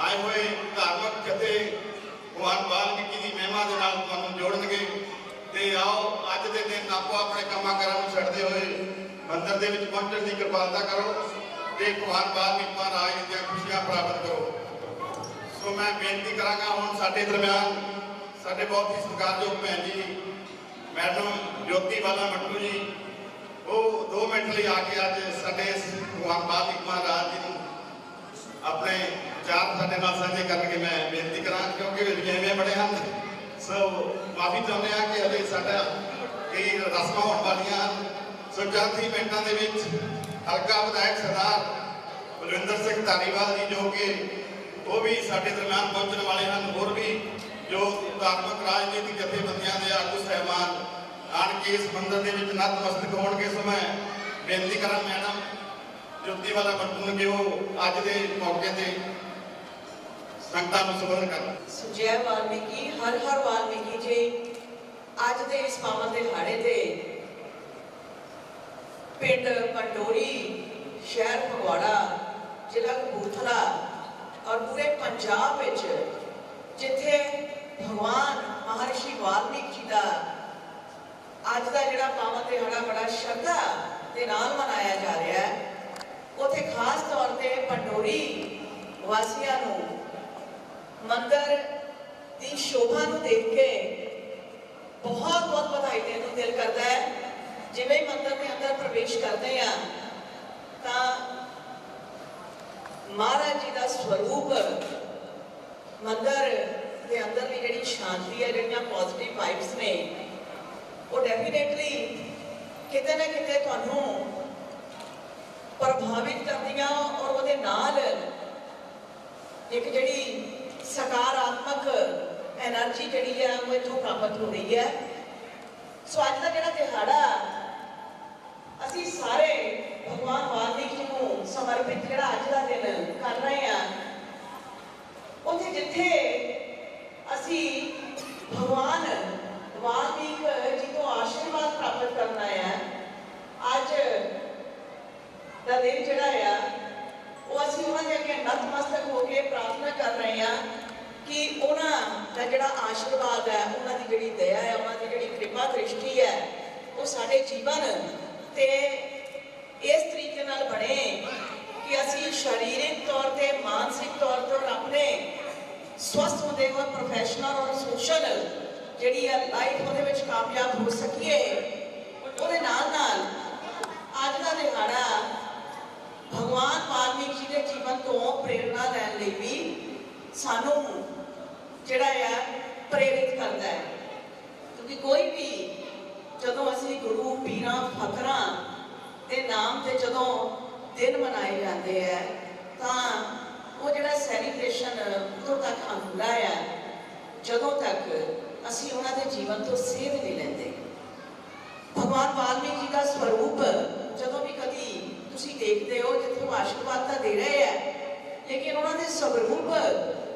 आए हुए धार्मिक जथे भगवान वाल्मीकि की महिमा के नाल तुहानूं जोड़नगे। आपो अपने कामां कारां नूं छड्डदे होए मंदिर दे विच पहुंचण दी किरपालता करो ते भगवान वाल्मीकि महाराज ਦੀਆਂ खुशियां प्राप्त करो। सो मैं बेनती करांगा हुण साडे दरम्यान साडे बहुत ही सत्कारयोग भैन जी मैडम ज्योति बाला मट्टू जी वो 2 मिनट लिए आके अज साडे भगवान वाल्मीकि महाराज जी अपने विचार साडे नाल साझे करके मैं बेनती करा क्योंकि विजय बड़े हैं। सो माफ़ी चाहुंदे आ कि हजे साडा कई रस्मां होण वालियां हन। सो चंद ही मिनटां दे विच हल्का विधायक सरदार बलविंदर सिंह धारीवाल जी जो कि वो भी साडे दरम्यान पहुंचने वाले हैं, होर भी जो धार्मिक राजनीतिक जथेबंदियां दे आगू सहमान आन के इस मंदिर के विच नतमस्तक होणगे। सो मैं बेनती करा मैडम ज्योति वाला मट्टू ने कि वो अज के मौके ते संगतां नूं संबोधन करन। जय वाल्मीकि, हर हर वाल्मीकि जी। अज के इस पावन दिहाड़े ते पिंड पंडोरी शहर फगवाड़ा जिला कपूरथला और पूरे पंजाब विच जिथे भगवान महर्षि वाल्मीकि जी का अज का जिहड़ा पावन दिहाड़ा बड़ा श्रद्धा के नाल मनाया जा रहा है, उथे खास तौर पर पंडोरी वासियों नूं मंदिर की शोभा नूं देख के बहुत बहुत बधाई देने को दिल करता है। जिवें मंदिर के अंदर प्रवेश करते हैं तो महाराज जी का स्वरूप मंदिर के अंदर की जी शांति है, जो पॉजिटिव वाइब्स ने वो डेफिनेटली किते ना किते तुहानू प्रभावित करदियां और वो नाल एक जी सकारात्मक एनर्जी जी है वो इतों प्राप्त हो रही है। सो अज का जो दिहाड़ा असी सारे भगवान वाल्मीकि जी को समर्पित जो अज का दिन कर रहे हैं, उत्थे जिथे असी भगवान वाल्मीकि जी को आशीर्वाद प्राप्त करना है। अज का दिन जोड़ा है वो असी उन्होंने अगे नतमस्तक होकर प्रार्थना कर रहे हैं कि उन्होंने जोड़ा आशीर्वाद है, उन्होंने जी दया है, उन्होंने जी कृपा दृष्टि है वो साढ़े जीवन ते इस तरीके नाल बने कि असी शारीरिक तौर पर मानसिक तौर पर अपने स्वस्थ होते हुए प्रोफैशनल और सोशल जी लाइफ वो कामयाब हो सकीए। वो अज का दिहाड़ा भगवान वाल्मीकि जी के जीवन तो प्रेरणा लैन लई भी सानू जिहड़ा है प्रेरित करता है, क्योंकि कोई भी जदों असी गुरु पीरां फकरां के नाम से जदों दिन मनाए जाते हैं तो वो जिहड़ा सैलीब्रेशन उदों तक अधूरा है जदों तक असी उन्होंने जीवन तो सेध नहीं लेंदे। भगवान वाल्मीकि जी का स्वरूप जदों भी कभी तुसी देखते हो जिथे वो आशीर्वाद तो दे रहे हैं, लेकिन उन्होंने स्वरूप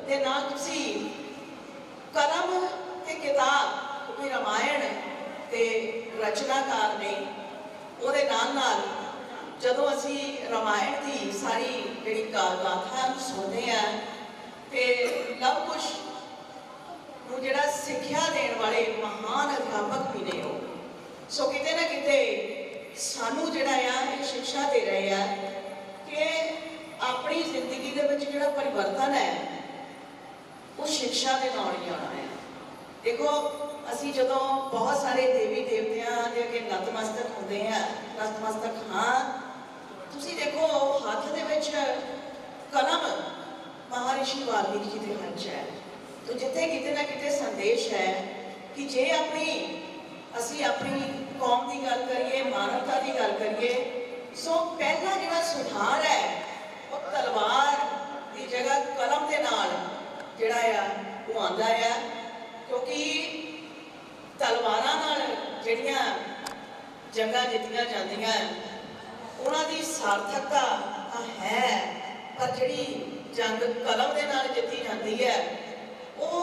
के ना तुसी कलम ते किताब कोई रामायण के रचनाकार ने उहदे नाल जदों असी रामायण की सारी जिहड़ी गाथा सुनते हैं तो लव कुश नूं जिहड़ा सिक्ख्या देण वाले महान अध्यापक भी ने हो। सो किते ना किते सानू जिहड़ा ये शिक्षा दे रहे हैं कि अपनी जिंदगी दे विच जिहड़ा परिवर्तन है वो शिक्षा के नाल ही आना है। देखो असी जदों बहुत सारे देवी देवतियां दे अगे नतमस्तक होंदे हैं, नतमस्तक हाँ तुसी देखो हाथ दे विच कलम महर्षि वाल्मीकि जी के हथ है, तो जिथे किते ना किते संदेश है कि जे असी अपनी कौम की गल करिए, मानवता की गल करिए, सो पहला जिहड़ा सुधार है वो तलवार की जगह कलम के नाल जिहड़ा है वो आंदा है, क्योंकि तलवारां नाल जिहड़ियां जंगां जित्तियां जांदियां उन्हां दी सार्थकता है, पर जिहड़ी जंग कलम के नाल जित्ती जाती है वो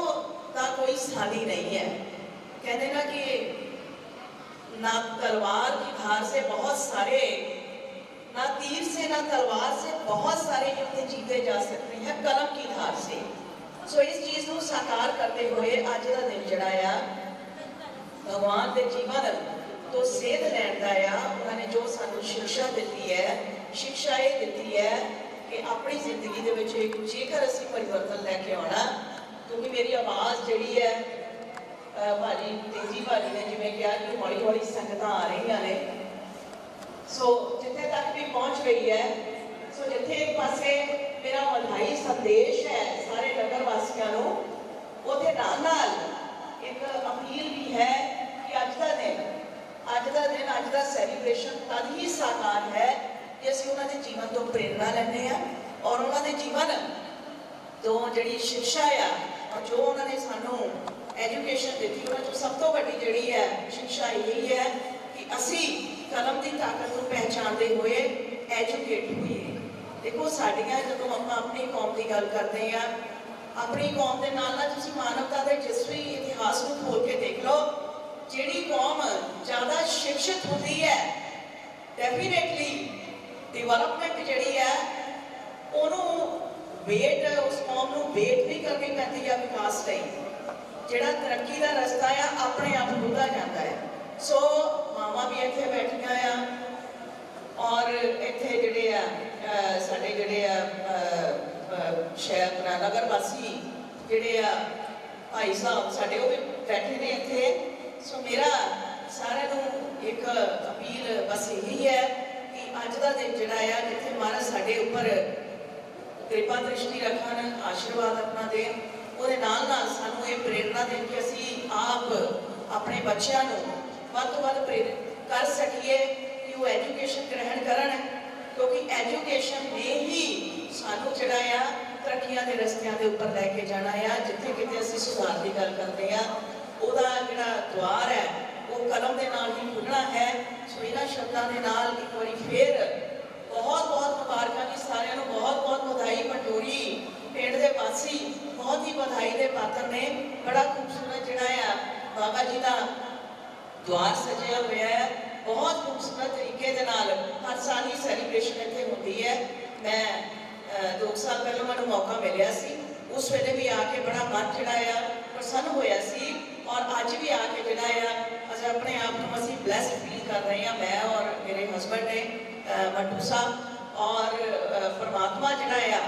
तां कोई सादी नहीं है। कहते ना कि ना तलवार की धार से बहुत सारे, ना तीर से ना तलवार से बहुत सारे युद्ध जीते जा सकते हैं कलम की धार से। सो इस चीज़ को साकार करते हुए अज का दिन जड़ा भगवान के जीवन ਤੋਂ ਸੇਧ ਲੈਣ ਦਾ ਆ। ਉਹਨਾਂ ਨੇ ਜੋ ਸਾਨੂੰ ਸਿੱਖਿਆ ਦਿੱਤੀ ਹੈ, ਸਿੱਖਿਆ ਇਹ ਦਿੱਤੀ ਹੈ ਕਿ ਆਪਣੀ ਜ਼ਿੰਦਗੀ ਦੇ ਵਿੱਚ ਜੇਕਰ ਅਸੀਂ ਪਰਿਵਰਤਨ ਲੈ ਕੇ ਆਉਣਾ, ਕਿਉਂਕਿ ਮੇਰੀ ਆਵਾਜ਼ ਜਿਹੜੀ ਹੈ ਭਾਜੀ ਤੇਜੀ ਭਾਜੀ ਨੇ ਜਿਵੇਂ ਕਿਹਾ ਕਿ ਹੌਲੀ ਹੌਲੀ ਸੰਗਤਾਂ ਆ ਰਹੀਆਂ ਨੇ, ਸੋ ਜਿੱਥੇ ਤੱਕ ਵੀ ਪਹੁੰਚ ਗਈ ਹੈ, ਸੋ ਜਿੱਥੇ ਇੱਕ ਪਾਸੇ ਮੇਰਾ ਵਧਾਈ ਸੰਦੇਸ਼ ਹੈ ਸਾਰੇ ਨਗਰ ਵਾਸੀਆਂ ਨੂੰ, ਉਹਦੇ ਨਾਲ ਨਾਲ ਇੱਕ ਅਪੀਲ ਵੀ ਹੈ ਕਿ ਅੱਜ ਦਾ ਦਿਨ ਅੱਜ ਦਾ ਸੈਲੀਬ੍ਰੇਸ਼ਨ ਤਦ ਹੀ ਸਾਕਾਰ ਹੈ ਕਿ ਅਸੀਂ ਉਹਨਾਂ ਦੇ ਜੀਵਨ ਤੋਂ ਪ੍ਰੇਰਣਾ ਲੈਂਦੇ ਹਾਂ ਔਰ ਉਹਨਾਂ ਦੇ ਜੀਵਨ ਤੋਂ ਜਿਹੜੀ ਸਿੱਖਿਆ ਆ ਔਰ ਜੋ ਉਹਨਾਂ ਨੇ ਸਾਨੂੰ ਐਜੂਕੇਸ਼ਨ ਦਿੱਤੀ, ਉਹਨਾਂ ਚੋਂ ਸਭ ਤੋਂ ਵੱਡੀ ਜਿਹੜੀ ਹੈ ਸਿੱਖਿਆ ਇਹ ਹੈ ਕਿ ਅਸੀਂ ਕਲਮ ਦੀ ਤਾਕਤ ਨੂੰ ਪਹਿਚਾਣਦੇ ਹੋਏ ਐਜੂਕੇਟ ਹੋਈਏ। ਦੇਖੋ ਸਾਡੀਆਂ ਜਦੋਂ ਆਪਾਂ ਆਪਣੀ ਕੌਮ ਦੀ ਗੱਲ ਕਰਦੇ ਹਾਂ, ਆਪਣੀ ਕੌਮ ਦੇ ਨਾਲ ਨਾਲ ਤੁਸੀਂ ਮਾਨਵਤਾ ਦੇ ਜਿਸਵੀ ਇਤਿਹਾਸ ਨੂੰ ਖੋਲ ਕੇ ਦੇਖ ਲਓ, ਜਿਹੜੀ ਕੌਮ ਜ਼ਿਆਦਾ ਸ਼ਿਕਸ਼ਿਤ ਹੁੰਦੀ ਹੈ ਡੈਫੀਨੇਟਲੀ ਡਿਵੈਲਪਮੈਂਟ ਜਿਹੜੀ ਹੈ ਉਹਨੂੰ ਵੇਟ, ਉਸ ਕੌਮ ਨੂੰ ਵੇਟ ਨਹੀਂ ਕਰਨੀ ਪੈਂਦੀ ਹੈ ਵਿਕਾਸ ਲਈ। ਜਿਹੜਾ ਤਰੱਕੀ ਦਾ ਰਸਤਾ ਆ ਆਪਣੇ ਆਪ ਖੁੱਲ੍ਹਦਾ ਜਾਂਦਾ ਹੈ। ਸੋ ਮਾਵਾਂ ਵੀ ਇੱਥੇ ਬੈਠੀਆਂ ਆ ਔਰ ਇੱਥੇ ਜਿਹੜੇ ਆ ਸਾਡੇ ਜਿਹੜੇ ਆ ਸ਼ਹਿਰ ਨਗਰ ਵਾਸੀ ਜਿਹੜੇ ਆ ਭਾਈ ਸਾਹਿਬ ਸਾਡੇ ਉਹ ਵੀ ਬੈਠੇ ਨੇ ਇੱਥੇ। ਸੋ ਮੇਰਾ ਸਾਰਿਆਂ ਨੂੰ ਇੱਕ ਅਪੀਲ ਬਸ ਇਹੀ ਹੈ ਕਿ ਅੱਜ ਦਾ ਦਿਨ ਜਿਹੜਾ ਆ ਜਿੱਥੇ ਮਹਾਰਾਜ ਸਾਡੇ ਉੱਪਰ ਕਿਰਪਾ ਦ੍ਰਿਸ਼ਟੀ ਰੱਖਣ, ਆਸ਼ੀਰਵਾਦ ਆਪਣਾ ਦੇਣ, ਉਹਦੇ ਨਾਲ ਨਾਲ ਸਾਨੂੰ ਇਹ ਪ੍ਰੇਰਣਾ ਦੇਣ ਕਿ ਅਸੀਂ ਆਪ ਆਪਣੇ ਬੱਚਿਆਂ ਨੂੰ ਵੱਧ ਤੋਂ ਵੱਧ ਪ੍ਰੇਰਿਤ ਕਰ ਸਕੀਏ ਕਿ ਉਹ ਐਜੂਕੇਸ਼ਨ ਗ੍ਰਹਿਣ ਕਰਨ, ਕਿਉਂਕਿ ਐਜੂਕੇਸ਼ਨ ਨੇ ਹੀ ਸਾਨੂੰ ਜਿਹੜਾ ਆ ਤਰੱਕੀਆਂ ਦੇ ਰਸਤਿਆਂ ਦੇ ਉੱਪਰ ਲੈ ਕੇ ਜਾਣਾ ਆ। ਜਿੱਥੇ ਕਿਤੇ ਅਸੀਂ ਸੁਧਾਰ ਦੀ ਗੱਲ ਕਰਦੇ ਆ, ਉਹਦਾ ਜਿਹੜਾ ਦੁਆਰ ਹੈ ਉਹ ਕਲਮ ਦੇ ਨਾਲ ਹੀ ਖੁੱਲ੍ਹਣਾ ਹੈ। ਸੋ ਇਹਨਾਂ ਸ਼ਬਦਾਂ ਦੇ ਨਾਲ ਇੱਕ ਵਾਰੀ ਫੇਰ ਬਹੁਤ ਬਹੁਤ ਮੁਬਾਰਕਾਂ ਜੀ ਸਾਰਿਆਂ ਨੂੰ, ਬਹੁਤ ਬਹੁਤ ਵਧਾਈ। ਪੰਡੋਰੀ ਪਿੰਡ ਦੇ ਵਾਸੀ ਬਹੁਤ ਹੀ ਵਧਾਈ ਦੇ ਪਾਤਰ ਨੇ। ਬੜਾ ਖੂਬਸੂਰਤ ਜਿਹੜਾ ਆ ਬਾਬਾ ਜੀ ਦਾ ਦੁਆਰ ਸਜਿਆ ਹੋਇਆ ਹੈ, ਬਹੁਤ ਖੂਬਸੂਰਤ ਤਰੀਕੇ ਦੇ ਨਾਲ ਹਰ ਸਾਲ ਹੀ ਸੈਲੀਬ੍ਰੇਸ਼ਨ ਇੱਥੇ ਹੁੰਦੀ ਹੈ। ਮੈਂ 2 ਸਾਲ ਪਹਿਲਾਂ ਮੈਨੂੰ ਮੌਕਾ ਮਿਲਿਆ ਸੀ, ਉਸ ਵੇਲੇ ਵੀ ਆ ਕੇ ਬੜਾ ਮਨ ਜਿਹੜਾ ਆ ਪ੍ਰਸੰਨ ਹੋਇਆ ਸੀ ਔਰ ਅੱਜ ਵੀ ਆ ਕੇ ਜਿਹੜਾ ਆ ਅਸੀਂ ਆਪਣੇ ਆਪ ਨੂੰ ਅਸੀਂ ਬਲੈਸਡ ਫੀਲ ਕਰ ਰਹੇ ਹਾਂ, ਮੈਂ ਔਰ ਮੇਰੇ ਹਸਬੈਂਡ ਨੇ ਮੱਟੂ ਸਾਹਿਬ। ਔਰ ਪਰਮਾਤਮਾ ਜਿਹੜਾ ਆ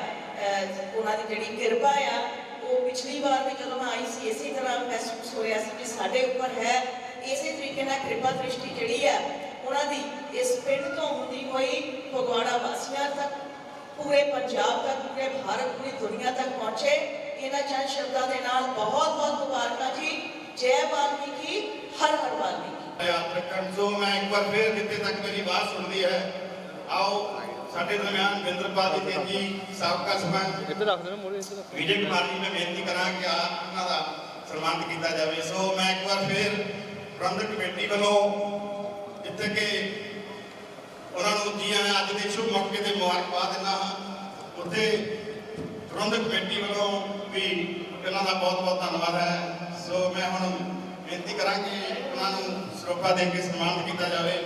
ਉਹਨਾਂ ਦੀ ਜਿਹੜੀ ਕਿਰਪਾ ਆ ਉਹ ਪਿਛਲੀ ਵਾਰ ਵੀ ਜਦੋਂ ਮੈਂ ਆਈ ਸੀ ਇਸੇ ਤਰ੍ਹਾਂ ਮਹਿਸੂਸ ਹੋ ਰਿਹਾ ਸੀ ਕਿ ਸਾਡੇ ਉੱਪਰ ਹੈ। ਇਸੇ ਤਰੀਕੇ ਨਾਲ ਕਿਰਪਾ ਦ੍ਰਿਸ਼ਟੀ ਜਿਹੜੀ ਹੈ ਉਹਨਾਂ ਦੀ ਇਸ ਪਿੰਡ ਤੋਂ ਹੁੰਦੀ ਹੋਈ ਫਗਵਾੜਾ ਵਾਸੀਆਂ ਤੱਕ, ਪੂਰੇ ਪੰਜਾਬ ਤੱਕ, ਪੂਰੇ ਭਾਰਤ, ਪੂਰੀ ਦੁਨੀਆ ਤੱਕ ਪਹੁੰਚੇ। ਇਹਨਾਂ ਚੰਦ ਸ਼ਬਦਾਂ ਦੇ ਨਾਲ ਬਹੁਤ ਬਹੁਤ ਮੁਬਾਰਕਾਂ ਜੀ। ਜੈ ਵਾਲਮੀਕੀ, ਹਰ ਹਰ ਵਾਲਮੀਕੀ। ਯਾਦ ਰੱਖਣ। ਸੋ ਮੈਂ ਇੱਕ ਵਾਰ ਫਿਰ ਜਿੱਥੇ ਤੱਕ ਮੇਰੀ ਬਾਤ ਸੁਣਦੀ ਹੈ, ਆਓ ਸਾਡੇ ਦਰਮਿਆਨ ਬਿੰਦਰਪਾਲ ਜੀ ਤੇਜੀ ਸਾਬਕਾ ਸਰਪੰਚ ਇੱਧਰ ਰੱਖ ਦੇਣਾ ਮੋੜੇ ਇੱਧਰ ਵਿਜੇ ਕੁਮਾਰ ਜੀ ਮੈਂ ਬੇਨਤੀ ਕਰਾਂ ਕਿ ਆਪ ਉਹਨਾਂ ਦਾ ਸਨਮਾਨ ਕੀਤਾ ਜਾਵੇ। ਸੋ ਮੈਂ ਇੱਕ ਵਾਰ ਫਿਰ ਪ੍ਰਬੰਧਕ ਕਮੇਟੀ ਵੱਲੋਂ ਜਿੱਥੇ ਕਿ ਉਹਨਾਂ ਨੂੰ ਜੀ ਆਇਆਂ ਅੱਜ ਦੇ ਸ਼ੁਭ ਮੌਕੇ ਤੇ ਮੁਬਾਰਕਬਾਦ ਦਿੰਦਾ ਹਾਂ, ਉੱਥੇ ਪ੍ਰਬੰਧਕ ਕਮੇਟੀ ਵੱਲੋਂ ਵੀ ਇਹਨਾਂ ਦਾ ਬਹੁਤ ਬਹੁਤ ਧੰਨਵਾਦ ਹੈ। ਸੋ ਮੈਂ ਹੁਣ ਬੇਨਤੀ ਕਰਾਂ ਕਿ ਉਹਨਾਂ ਨੂੰ ਸਰੋਪਾ ਦੇ ਕੇ ਸਨਮਾਨਿਤ ਕੀਤਾ ਜਾਵੇ।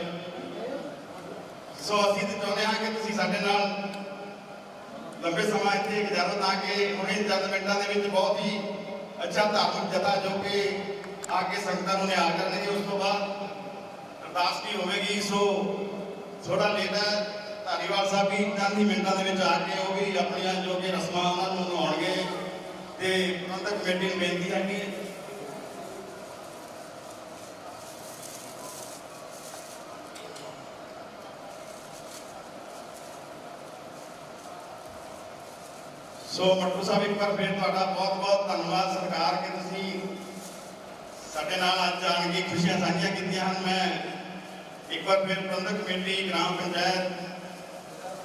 ਸੋ ਅਸੀਂ ਤੇ ਚਾਹੁੰਦੇ ਹਾਂ ਕਿ ਤੁਸੀਂ ਸਾਡੇ ਨਾਲ ਲੰਬੇ ਸਮਾਂ ਇੱਥੇ ਗੁਜ਼ਾਰੋ ਤਾਂ ਕਿ ਹੁਣੇ ਚੰਦ ਮਿੰਟਾਂ ਦੇ ਵਿੱਚ ਬਹੁਤ ਹੀ ਅੱਛਾ ਧਾਰਮਿਕ ਜਥਾ ਜੋ ਕਿ ਆ ਕੇ ਸੰਗਤਾਂ ਨੂੰ ਨਿਹਾਲ ਕਰਨਗੇ, ਉਸ ਤੋਂ ਬਾਅਦ ਅਰਦਾਸ ਵੀ ਹੋਵੇਗੀ। ਸੋ ਥੋੜਾ ਲੇਟ ਹੈ, ਧਾਰੀਵਾਲ ਸਾਹਿਬ ਵੀ ਚੰਦ ਹੀ ਮਿੰਟਾਂ ਦੇ ਵਿੱਚ ਆ ਕੇ ਉਹ ਵੀ ਆਪਣੀਆਂ ਜੋ ਕਿ ਰਸਮਾਂ ਉਹਨਾਂ ਨੂੰ ਨਿਭਾਉਣਗੇ ਤੇ ਪ੍ਰਬੰਧਕ ਕਮੇਟੀ ਨੂੰ ਬੇਨਤੀ ਹੈ ਕਿ ਸੋ ਮੱਟੂ ਸਾਹਿਬ ਇੱਕ ਵਾਰ ਫਿਰ ਤੁਹਾਡਾ ਬਹੁਤ ਬਹੁਤ ਧੰਨਵਾਦ ਸਰਕਾਰ ਕਿ ਤੁਸੀਂ ਸਾਡੇ ਨਾਲ ਅੱਜ ਆਣ ਕੇ ਖੁਸ਼ੀਆਂ ਸਾਂਝੀਆਂ ਕੀਤੀਆਂ ਹਨ। ਮੈਂ ਇੱਕ ਵਾਰ ਫਿਰ ਪ੍ਰਬੰਧਕ ਕਮੇਟੀ ਗ੍ਰਾਮ ਪੰਚਾਇਤ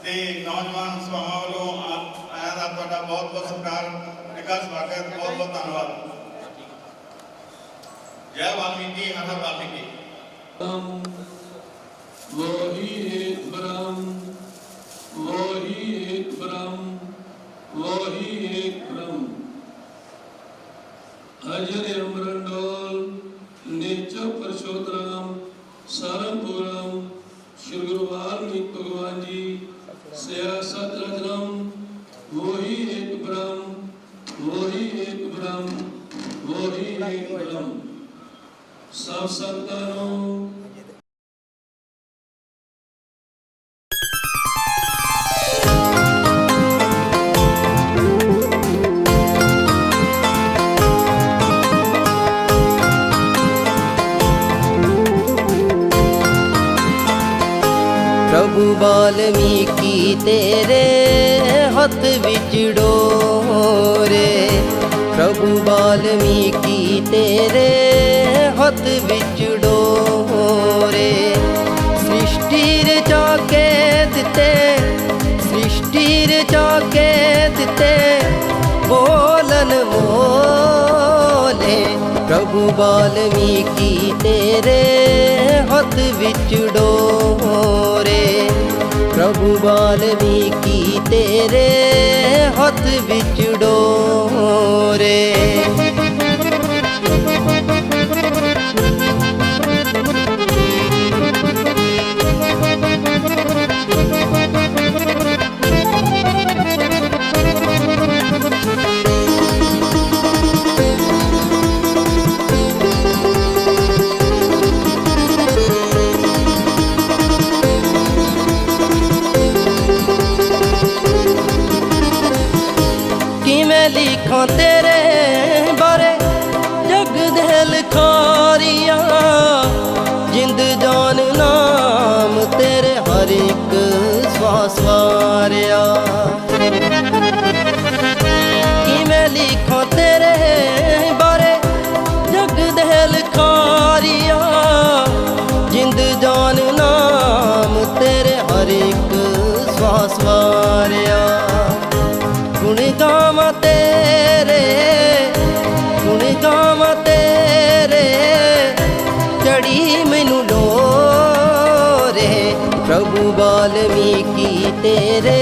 ਤੇ ਨੌਜਵਾਨ ਸਭਾਵਾਂ ਵੱਲੋਂ ਆਇਆ ਦਾ ਤੁਹਾਡਾ ਬਹੁਤ ਬਹੁਤ ਸਤਿਕਾਰ, ਨਿੱਘਾ ਸਵਾਗਤ, ਬਹੁਤ ਬਹੁਤ ਧੰਨਵਾਦ। ਜੈ ਵਾਲਮੀਕੀ, ਹਰ ਹਰ ਵਾਲਮੀਕੀ। वही एक ब्रह्म, वही एक ब्रह्म, वही एक ब्रह्म। अजर अमरंडोल नीच परशोत्तम सरमपुरम श्री गुरु वाल्मीकि भगवान जी सियासत रत्नम। वही एक ब्रह्म, वही एक ब्रह्म, वही एक ब्रह्म। सब संतानों प्रभु वाल्मीकि तेरे हथ विच डोरे, प्रभु वाल्मीकि तेरे हथ विच डोरे। सृष्टि रचा के दिते, सृष्टि रचा के दिते बोलन मोले, प्रभु वाल्मीकि तेरे हथ विच डोरे, प्रभु वाल्मीकि तेरे हथ विच डोरे। लिखां तेरे बारे जग दे लिखारियां, जिंद जान नाम तेरे हर एक श्वास वारिया। कि मैं लिखां तेरे बारे जग दे लिखारियां, जिंद जान नाम तेरे हर एक श्वास वारिया। गुण गावा तेरे, गुण गावा तेरे चढ़ी मैनू डोरे, प्रभु वाल्मीकि तेरे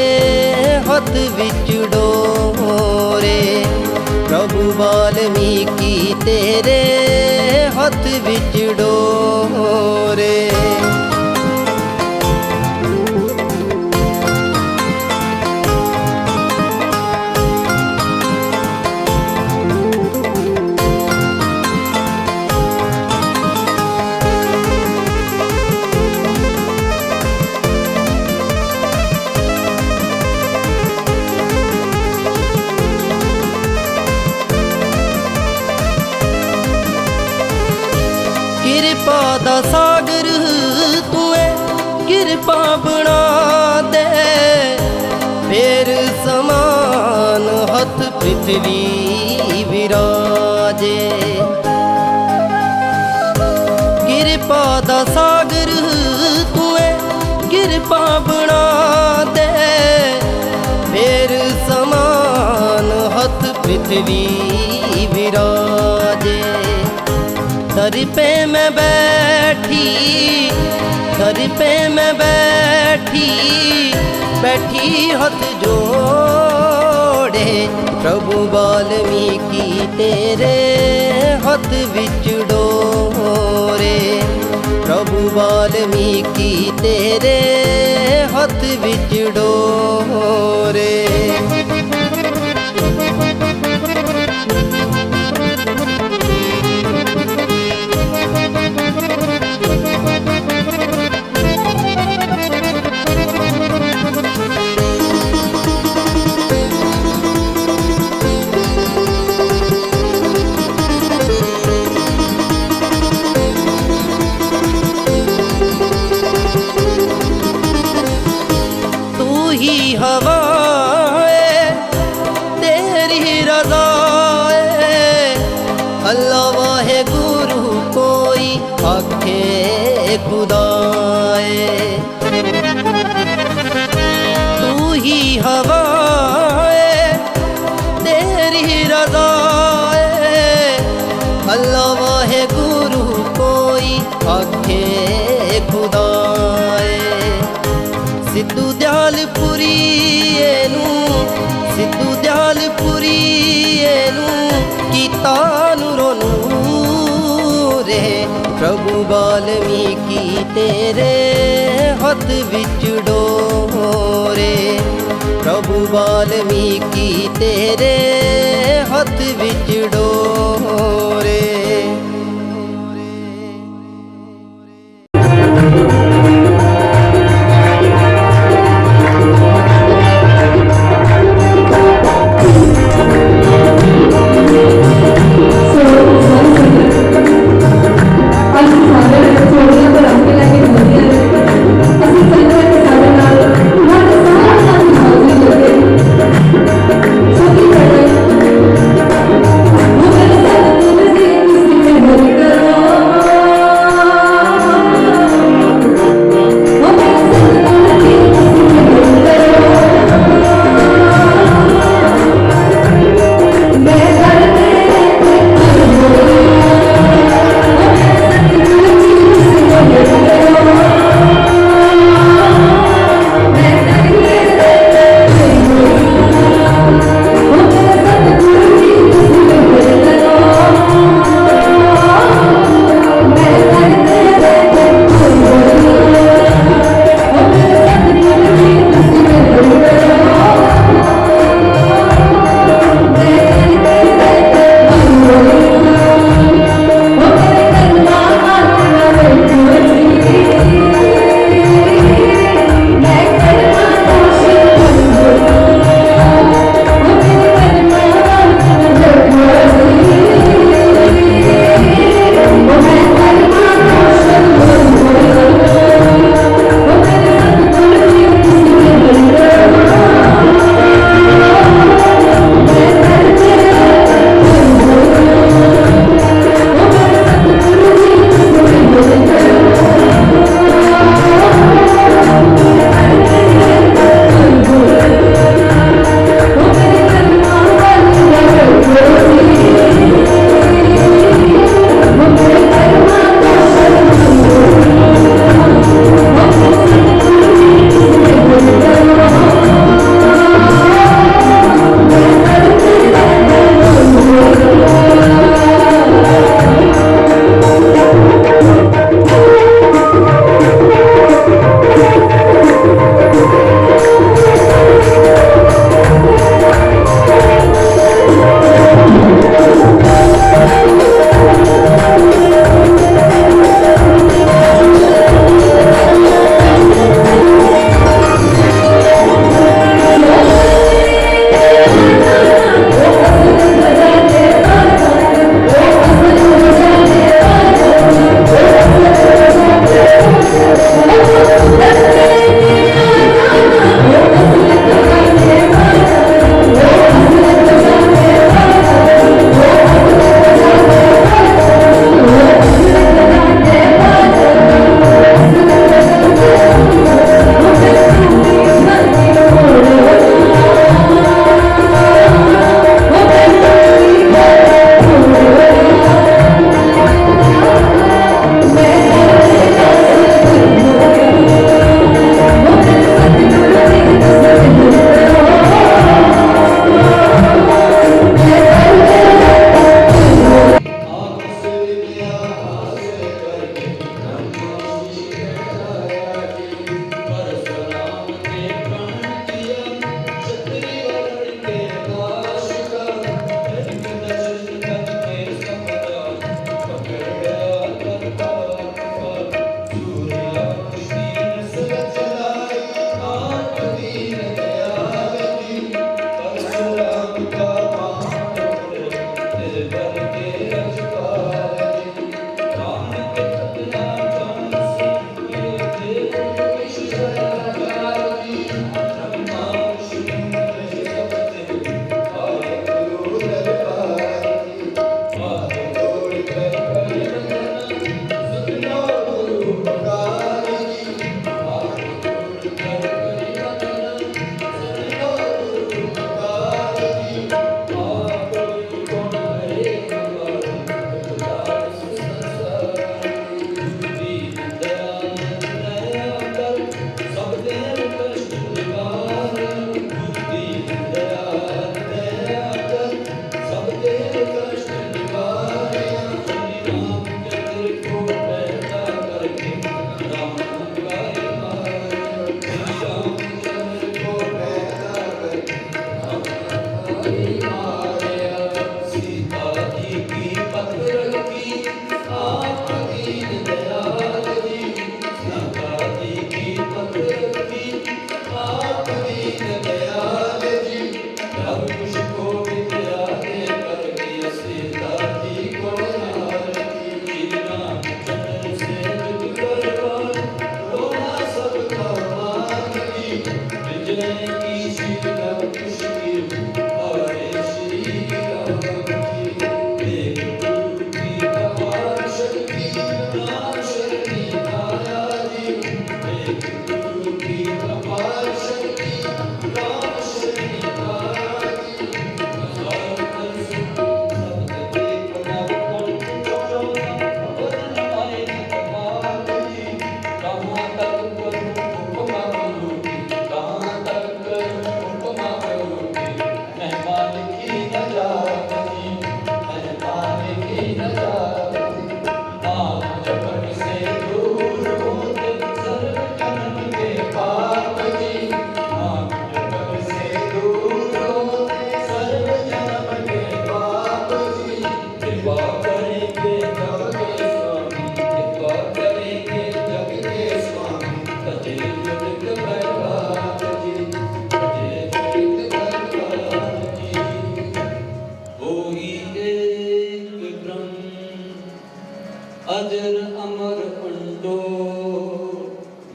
हथ विच डोरे, प्रभु वाल्मीकि तेरे हथ विच डोरे। किरपा दा सागर तू है, किरपा बना दे, फेर समान हथ पृथ्वी विराजे। किरपा दा सागर तू है, किरपा बना दे, फेर समान हथ पृथ्वी विराजे। दर पे मैं बैठी, दर पे मैं बैठी, बैठी हथ जोड़े, प्रभु वाल्मीकि तेरे हथ विच डोरे, प्रभु वाल्मीकि तेरे हथ विच डोरे। हवा तेरी रज़ा अल्लाह वाहे गुरु कोई आखे खुदाए। तू ही हवा तेरी रज़ा अल्लाह वाहे गुरु कोई आखे खुदाए। सिद्धू दयालपुरी सिद्धू दयालपुरी कीता नूरो नूरे, प्रभु वाल्मीकि तेरे हथ विच डोरे, प्रभु वाल्मीकि तेरे हथ विच डोरे। सागर छोड़ने पर आपके लगे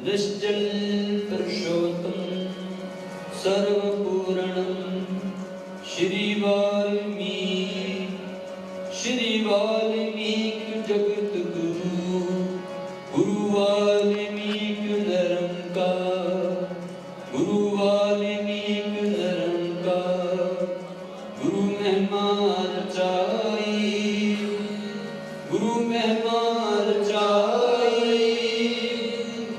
निश्चल पुरुषोत्तम सर्वपूर्णम श्री वाल्मीकि जगत गुरु गुरु वाल्मीकि निरंकार गुरु वाल्मीकि निरंकार गुरु महिमा रचाई गुरु महिमा रचाई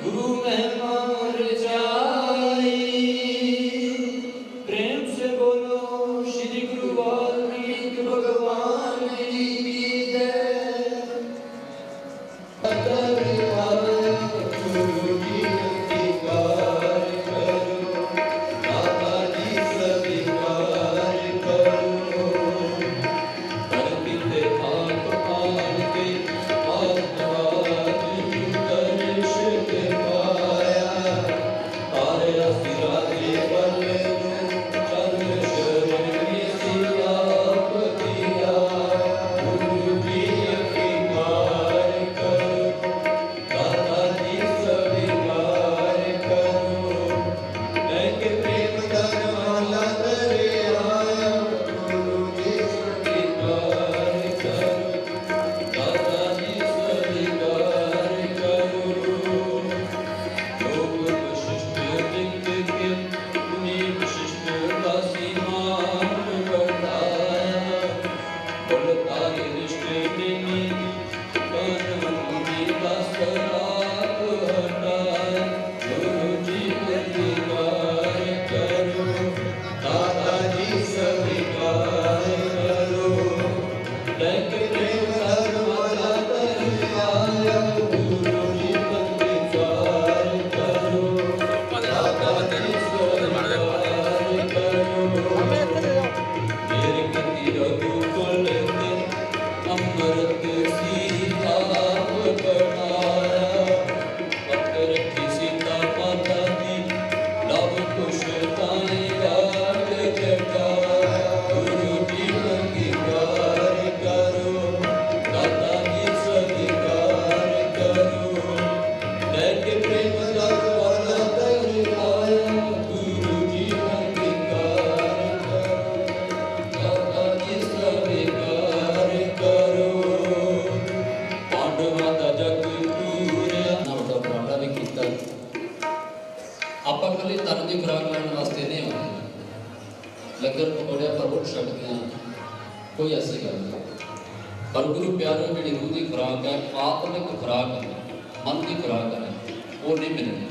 गुरु महिमा रचाई। प्रेम से बोलो श्री गुरु वाल्मीकि भगवान की जय। ਆਪਾਂ ਕੱਲੇ ਤਨ ਦੀ ਖੁਰਾਕ ਲੈਣ ਵਾਸਤੇ ਨਹੀਂ ਆਉਂਦੇ ਲੰਗਰ ਪਕੌੜਿਆਂ ਪਰ ਉੱਠ ਸਕਦੇ ਹਾਂ ਕੋਈ ਐਸੀ ਗੱਲ ਨਹੀਂ ਪਰ ਗੁਰੂ ਪਿਆਰਿਓ ਜਿਹੜੀ ਰੂਹ ਦੀ ਖੁਰਾਕ ਹੈ ਆਤਮਿਕ ਖੁਰਾਕ ਹੈ ਮਨ ਦੀ ਖੁਰਾਕ ਹੈ ਉਹ ਨਹੀਂ ਮਿਲਣੀ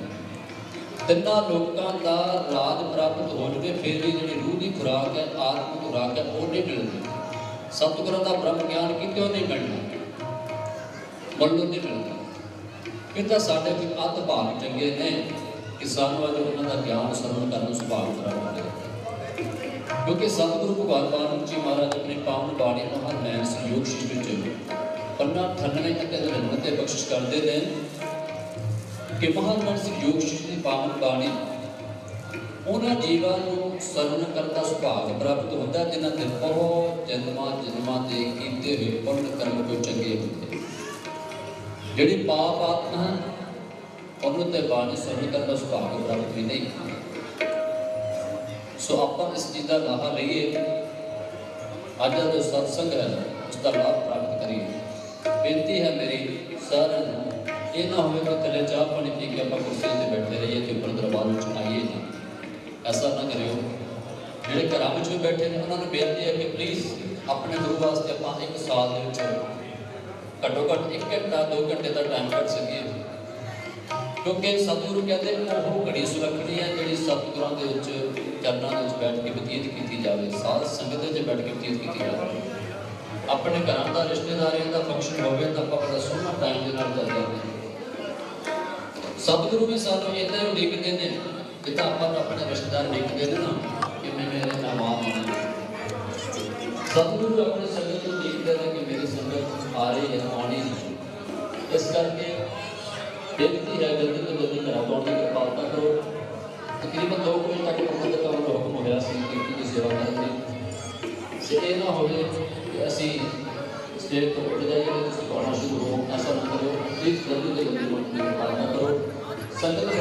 ਤਿੰਨਾਂ ਲੋਕਾਂ ਦਾ ਰਾਜ ਪ੍ਰਾਪਤ ਹੋ ਜਵੇ ਫਿਰ ਵੀ ਜਿਹੜੀ ਰੂਹ ਦੀ ਖੁਰਾਕ ਹੈ ਆਤਮਿਕ ਖੁਰਾਕ ਹੈ ਉਹ ਨਹੀਂ ਮਿਲਣੀ ਸਤਿਗੁਰਾਂ ਦਾ ਬ੍ਰਹਮ ਗਿਆਨ ਕਿਤੋਂ ਨਹੀਂ ਮਿਲਣਾ ਮੁੱਲੋਂ ਨਹੀਂ ਮਿਲਣਾ ਇਹ ਤਾਂ ਸਾਡੇ ਵੀ ਅੱਧ ਭਾਗ ਚੰਗੇ ਨੇ कि सानू अज उन्होंने का ज्ञान सरवण करने सुभाग कराया क्योंकि सतगुरु भगवान वाल्मीकि जी महाराज अपनी पावन बाणी महानैन संयोग शीश पन्ना 98 ਅਤੇ 99 ਤੇ बख्शिश करते हैं कि महानैन संयोग शीश की पावन बाणी उन्होंने जीवां नूं सरवण करने का सुभाग प्राप्त होता जिन्हां ते बहुत जन्मां के कीते हुए पुण्य कर्म कोई चंगे होंदे जिहड़ी पाप आत्मा है उन्होंने बाणी सरवण करने का सुभाग प्राप्त भी नहीं सो आप इस चीज़ का लाहा लीए अज का जो सत्संग है उसका लाभ प्राप्त करिए बेनती है मेरी सारे ये ना हो कि थले चाह पानी पी के आप कुर्सियों से बैठे रहिए तो ऊपर दरबार में आइए ना ऐसा ना करियो जोड़े घर में भी बैठे हैं उन्होंने बेनती है कि प्लीज़ अपने गुरु वास्ते आप एक साल घट्टो घट्ट 1 घंटा 2 घंटे का टाइम कट सकिए क्योंकि सतगुरु कहते वो घड़ी सुरखनी है जी सतगुरों के चरणों के बैठ के बतीत की जाए साध संगत में बैठ के बतीत की जाए अपने घर का रिश्तेदारियों का फंक्शन हो तो आप बड़ा सोहना टाइम के नाल करते हैं सतगुरु भी सानू इतना उड़ीकते हैं कि आप अपने रिश्तेदार उड़ीकते हैं ना कि मैं मेरे मेहमान आना सतगुरु अपने संगत को उड़ीकते हैं कि मेरी संगत आ रही है आनी इस करके बेनती है जल्दी तो जल्दी घर आने की कृपालता करो तकरीबन 2 बजे तक मुकम्मल का हुक्म होया कीर्तन की सेवा करने से ये ना हो कि असी स्टेज तो उठ जाइए तो गाना शुरू हो ऐसा ना करो प्लीज जल्दी तो जल्दी मुकम्मल की कृपालता करो संगत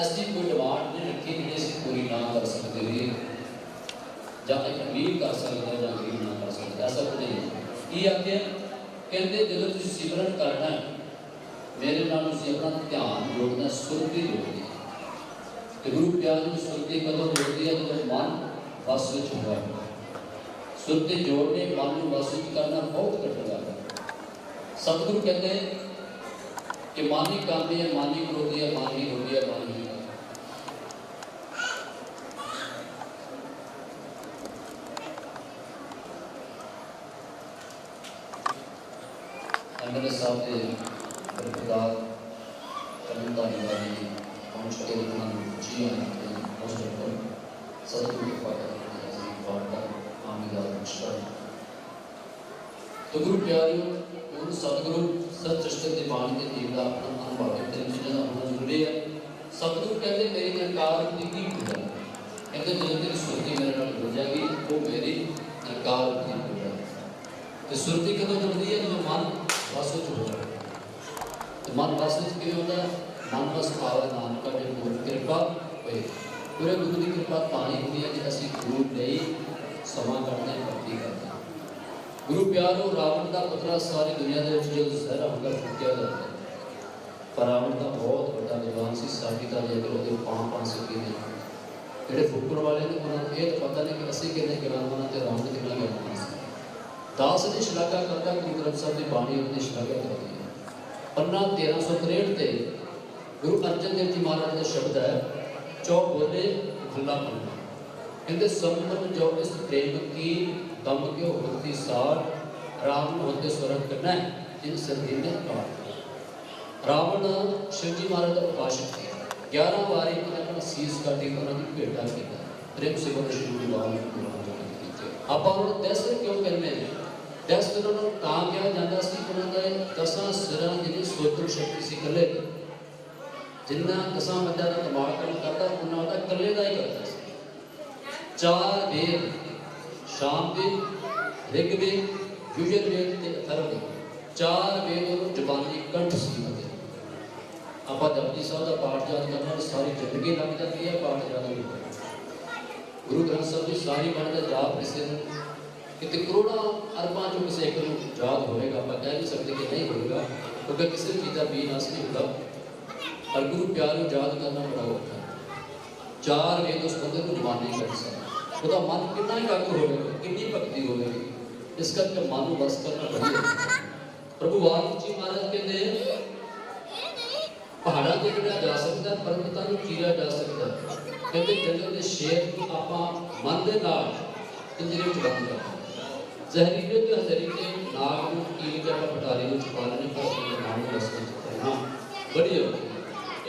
ऐसी कोई डिमांड नहीं रखी कि ਅਸੀਂ पूरी ना कर सकते भी ਜਾਂ ਇੱਕ ਅਮੀਰ ਕਰ ਸਕਦਾ ਜਾਂ ਗਰੀਬ ਨਾ ਕਰ ਸਕਦਾ ਐਸਾ ਕੁਝ ਨਹੀਂ ਕੀ ਆਖਿਆ ਕਹਿੰਦੇ ਜਦੋਂ ਤੁਸੀਂ ਸਿਮਰਨ ਕਰਨਾ ਹੈ ਮੇਰੇ ਨਾਲ ਤੁਸੀਂ ਆਪਣਾ ਧਿਆਨ ਜੋੜਨਾ ਸੁਰਤੀ ਜੋੜਨੀ ਤੇ ਗੁਰੂ ਪਿਆਰ ਨੂੰ ਸੁਰਤੀ ਕਦੋਂ ਜੋੜਦੀ ਹੈ ਜਦੋਂ ਮਨ ਵਸ ਵਿੱਚ ਹੋਵੇ ਸੁਰਤੀ ਜੋੜਨੇ ਮਨ ਨੂੰ ਵਸ ਵਿੱਚ ਕਰਨਾ ਬਹੁਤ ਕਠਿਨ ਹੈ ਸਤਿਗੁਰੂ ਕਹਿੰਦੇ कि मानी कामी है मानी क्रोधी है मानी होती है मानी मेरे साथ बरकदार कर्मदारी वाली पहुँच के जी हॉस्टल पर सतगुरु तो गुरु प्यारियों गुरु सतगुरु सत चष्ट की बाणी के जीव का अपना अनुभव है तीन चीज़ों का होना जरूरी है सतगुरु कहते मेरी निरंकार की पूजा कहते जो तेरी सुरती मेरे नाल जुड़ जाएगी वो मेरी निरंकार की पूजा तो सुरती कदों जुड़ती है जो मन बस हो जाए तो मन बस किवें होता है मन बस आवे नानक का जो गुरु कृपा होए पूरे गुरु की कृपा तानी होती है कि असं गुरु नहीं समा करते हैं भक्ति करते हैं गुरु प्यारो रावण का पुत्रा सारी दुनिया के जो जहर होकर फुकिया जाता है पर रावण का बहुत बड़ा विद्वान सी साडी का जेकर वो पाँव सके ने जेडे फुकण वाले ने उन्होंने ये तो पता नहीं कि असं कितने ज्ञानवान ते रावण कितना ज्ञानवान सी दास की शलाघा करता गुरु ग्रंथ साहब की बाणी उनकी शलाघा करती है पन्ना 1363 ते गुरु अर्जन देव जी महाराज का शब्द है चौ बोले भला पन्ना कहते संपन्न जो इस प्रेम की दम क्यों होती सार रावण होते स्वर्ग करना है जिन संधि ने काट रावण शिव जी महाराज का उपासक थे 11 बारी उन्होंने अपना शीश काटी उन्होंने भेटा किया प्रेम से बोले शिव जी महाराज आप दस क्यों करने दस उन्होंने तां किया जाता सी उन्होंने 10 सिरां जिन्हें सोचण शक्ति सी कले जिन्ना 10 बंदा का दिमाग काम करता उन्होंने कले का ही करता सी 4 वेद शाम वेद ऋग्वेद युजुर्वेद ते अथर्ववेद 4 वेद और जुबानी कंठ सी होते आप जपजी साहब का पाठ याद करना सारी जिंदगी लग जाती है पाठ याद नहीं गुरु ग्रंथ साहब की सारी बाणी का जाप प्रसिद्ध कि करोड़ों अरबों चो किसी एक याद होएगा आप कह नहीं सकते कि नहीं होएगा क्योंकि किसी चीज़ का बीनाश नहीं होता और गुरु प्यार को याद करना बड़ा औखा है 4 वेद उस बंदे को जुबानी कर सकते ਉਹਦਾ ਮਨ ਕਿੰਨਾ ਇਕਾਗਰ ਹੋਵੇਗਾ ਕਿੰਨੀ ਭਗਤੀ ਹੋਵੇਗੀ ਇਸ ਕਰਕੇ ਮਨ ਨੂੰ ਬਸ ਕਰਨਾ ਬੜੀ ਪ੍ਰਭੂ ਵਾਲਮੀਕ ਜੀ ਮਹਾਰਾਜ ਕਹਿੰਦੇ ਪਹਾੜਾਂ ਤੇ ਜਿਹੜਾ ਜਾ ਸਕਦਾ ਪਰਬਤਾਂ ਨੂੰ ਚੀਰਿਆ ਜਾ ਸਕਦਾ ਕਹਿੰਦੇ ਜੰਗਲ ਦੇ ਸ਼ੇਰ ਨੂੰ ਆਪਾਂ ਮਨ ਦੇ ਨਾਲ ਪਿੰਜਰੇ ਵਿੱਚ ਬੰਦ ਕਰ ਜ਼ਹਿਰੀਲੇ ਤੇ ਜ਼ਹਿਰੀਲੇ ਨਾਗ ਨੂੰ ਕੀਲ ਕੇ ਆਪਾਂ ਪਟਾਰੀ ਵਿੱਚ ਪਾ ਲੈਣੇ ਪਰ ਮਨ ਨੂੰ ਬਸ ਕਰਨਾ ਬੜੀ ਔਖੀ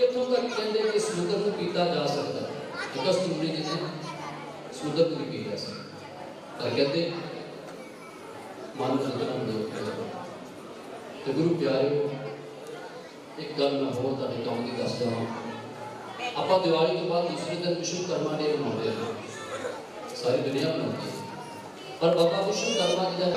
ਇੱਥੋਂ ਤੱਕ ਕਹਿੰਦੇ ਕਿ ਸਮੁੰਦਰ ਨੂੰ ਪੀਤਾ ਜਾ ਸਕਦਾ ਅਗਸਤ ਮੁਨੀ ਜੀ ਨੇ ਸਮੁੰਦਰ ਨੂੰ ਵੀ ਪੀਤਾ ਸੀ ਪਰ ਕਹਿੰਦੇ ਮਨ ਨੂੰ ਜਨਮ ਦਿਓ ਤੇ ਗੁਰੂ ਪਿਆਰਿਓ ਇੱਕ ਗੱਲ ਮੈਂ ਹੋਰ ਤੁਹਾਡੇ ਕੰਮ ਦੀ ਦੱਸ ਦਵਾਂ ਆਪਾਂ ਦੀਵਾਲੀ ਤੋਂ ਬਾਅਦ ਦੂਸਰੇ ਦਿਨ ਵਿਸ਼ਵਕਰਮਾ ਡੇ ਮਨਾਉਂਦੇ ਹਾਂ ਸਾਰੀ ਦੁਨੀਆ ਮਨਾਉਂਦੀ ਹੈ ਪਰ ਬਾਬਾ ਵਿਸ਼ਵਕਰਮਾ ਜੀ ਦਾ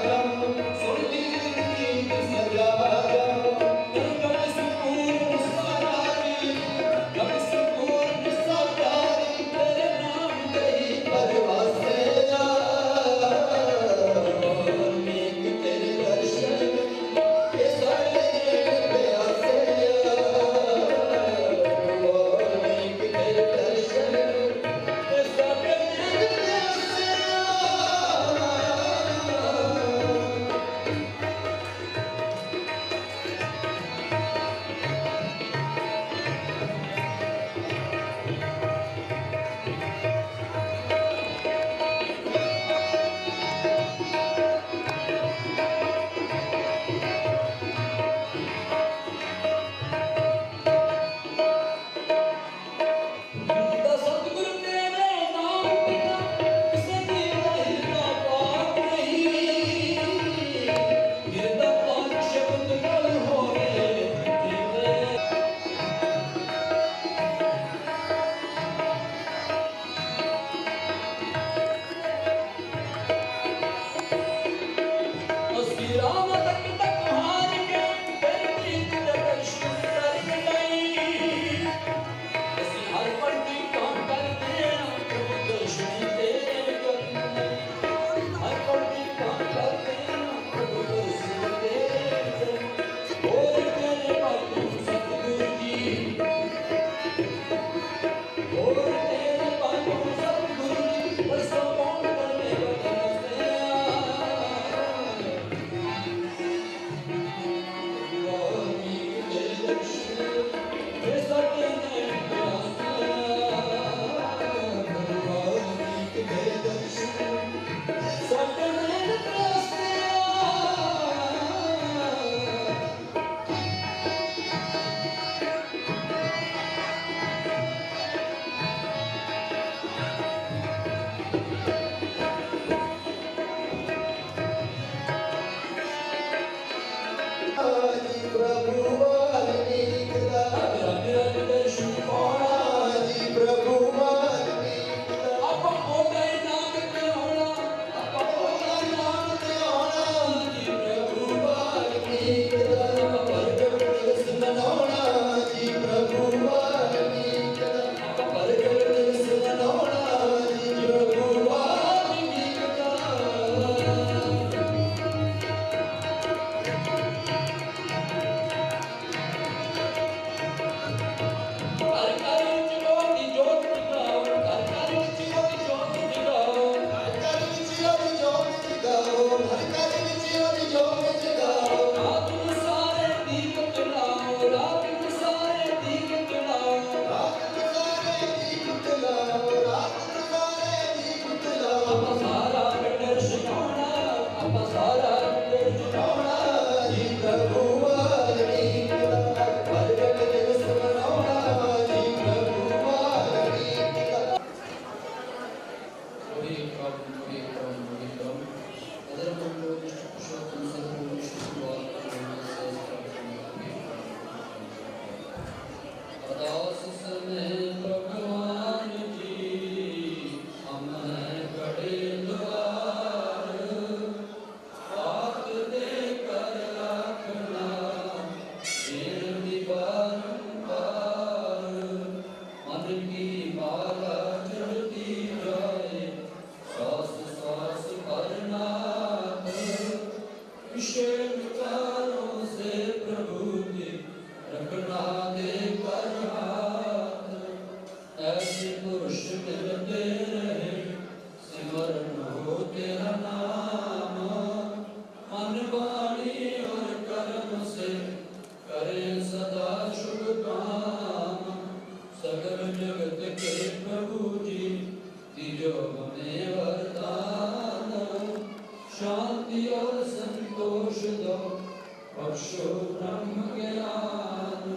बख्शो ब्रह्म ज्ञान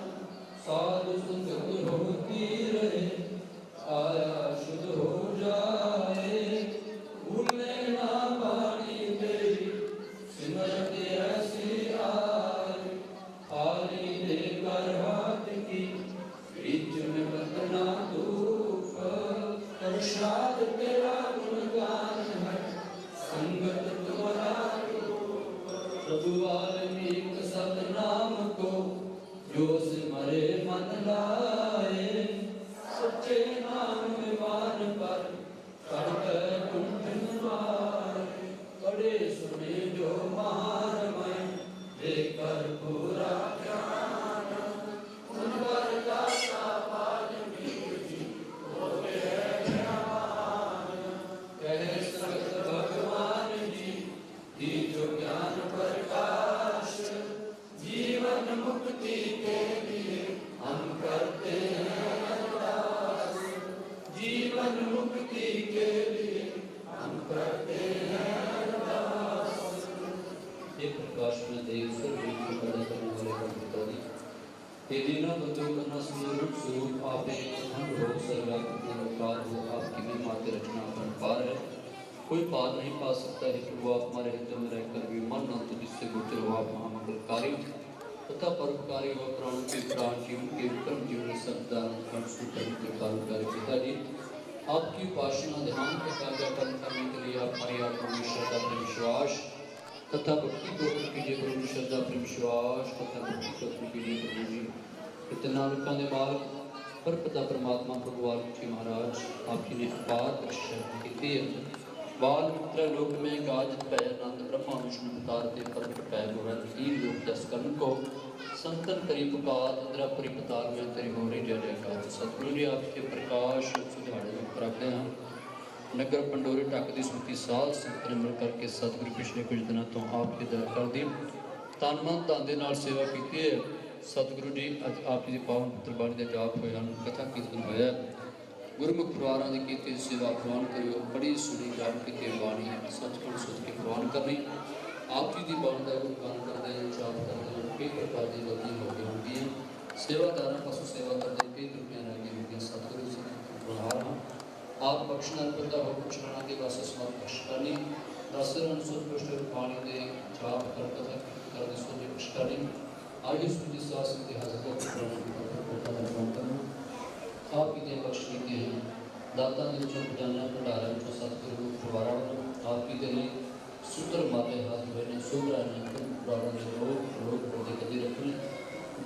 साधु संगत प्रसाद तेरा गुणगान है संगत तुम्हारा प्रभु वाल्मीकि सब नाम को जो सिमरे मन लाए सच्चे नाम विमान पर कड़क कुंठन मारे बड़े सुने जो महारमय लेकर पूरा ज्ञान उन पर दाता वाल्मीकि हो गए ज्ञान कहे संगत भगवान जी दीजो ज्ञान प्रकाश जीवन मुक्ति के लिए हम करते हैं अरदास जीवन मुक्ति के लिए हम करते हैं अरदास। ये प्रकाश में देव सर्व पैदा करने वाले का पिता जी ये दीना बंधु करना स्वरूप आप एक हम हो सर्वकार हो आपकी महिमा के रचना पर पार है कोई पार नहीं पा सकता है कि वो आप हमारे हृदय में रहकर भी मन अंत जिससे गोचर हो आप महामंगलकारी तथा परोपकारी व प्राणों के प्राण जीवन के उत्तम जीवन सदान सूत्रकारी पिताजी आपकी उपासना ध्यान का कार्यापन करने के लिए आप हमारी आत्मा में श्रद्धा प्रेम विश्वास तथा भक्ति को कीजिए प्रभु श्रद्धा प्रेम विश्वास तथा भक्ति को कीजिए प्रभु जी इतना लोगों के मार्ग पर पिता परमात्मा प्रभु वाल्मीकि महाराज आपकी ने अपार बख्शिश की बाल मित्र लोक में गाज पै नंद ब्रह्मा विष्णु अवतार ते प्रकट पै गोरख तीन लोक दस कर्ण को संतन करी पुकार इंद्रा परि पताल में तेरी होरी जय जयकार सतगुरु जी आपके प्रकाश सुझाड़े में रखते हैं नगर पंडोरी ढक की स्मृति साल संत ने मिल करके सतगुरु पिछले कुछ दिनों तो आपके दर कर दी तन मन धन दे नाल सेवा की है सतगुरु जी अज आप जी पावन पुत्र बाणी के जाप होए हैं कथा कीर्तन होया गुरमुख परिवारों की कीती सेवा प्रवान करियो बड़ी सुनी जान की बाणी सचखंड सुध के प्रवान करनी आप जी की बाणी का गुणगान करते हैं जाप करते हैं कई प्रकार की गलती हो गई होंगी सेवादारों पासों सेवा करते कई त्रुटियां रह गई होंगी सतगुरु से प्रहार आप बख्शना पिता हो बख्शना के वास्ते समर्थ बख्शनी दसर अनुसूत पुष्ट बाणी के जाप कर कथा कर दिसो जी बख्शनी आज इस विधि शास्त्र के हाजर करना आप ही ने बख्श लीते हैं दाता ने जो जाना भंडारा जो सतगुरु परिवारा आप ही के सूत्र माते हाथ बने सोबरा ने परिवारा ने लोग होते कदी रखने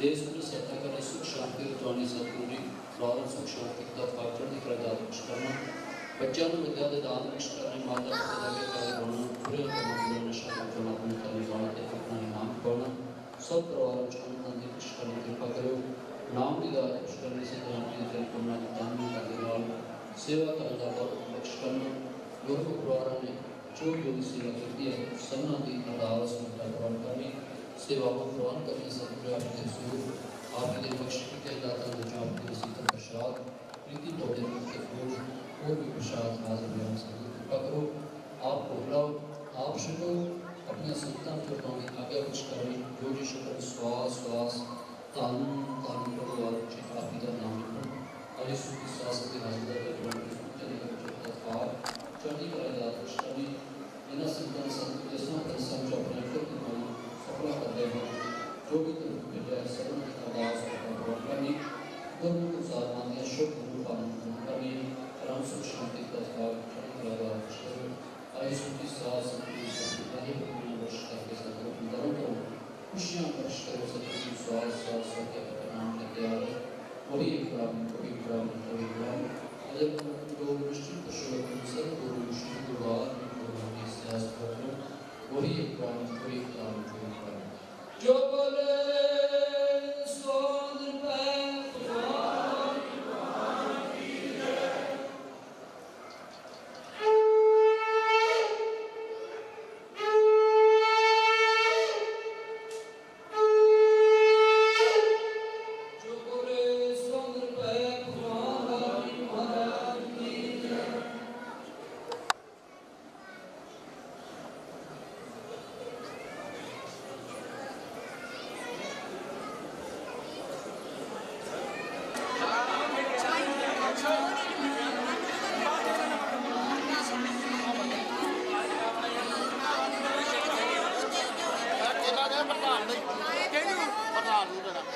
देश में सत्ता करने सुख शांति रचवानी सतगुरु जी परिवार सुख शांति का पाचन निकल दान बख्श करना बच्चों को विद्या के दान बख्श करने माता पिता के कार्य होना पूरे कर्म नशा करना अपने कार्य होना अपना इनाम पाना सब परिवार को आनंद बख्श करने कृपा करो नाम की दात बख्श करने से जानती है पुण्य दान का दिलाल सेवा का दाता बख्श करना गुरु परिवार ने जो योगी सेवा करती है सन्ना दी अरदास प्रवान करनी सेवा को प्रवान करने सतगुरु आपके स्वरूप आपके बख्श के दाता ने जो आपके शीतल प्रसाद प्रीति तोड़े के फूल और भी प्रसाद हाजिर बयान सतगुरु कृपा करो आप बुलाओ आप शुक्र अपने संतान को पाने आगे बख्श करें जो जी शुक्र श्वास श्वास तान तान परिवार के काफी का नाम और इस शास्त्र के हाजिर चढ़ी कर दात श्रमी इन संतान संत जैसा परिश्रम जो अपने कृत को सफल करते हैं जो भी तुम विजय सर्व अरदास करनी गुरु साधना में शुभ गुरु पालन करनी परम सुख शांति का भाव चढ़ी कर दात श्रमी और इस शास्त्र के वर्ष करके सतगुरु को खुशियाँ बख्श करो सतगुरु स्वास स्वास के नाम लेते आ रहे वही ब्राह्मण अगर जो निश्चित पुरुषोत्तम सर्वगुरु विष्णु गुरुवार गुरु शास्त्र वही ब्राह्मण जो बोले सोन प्रधान नहीं प्रधान नहीं देना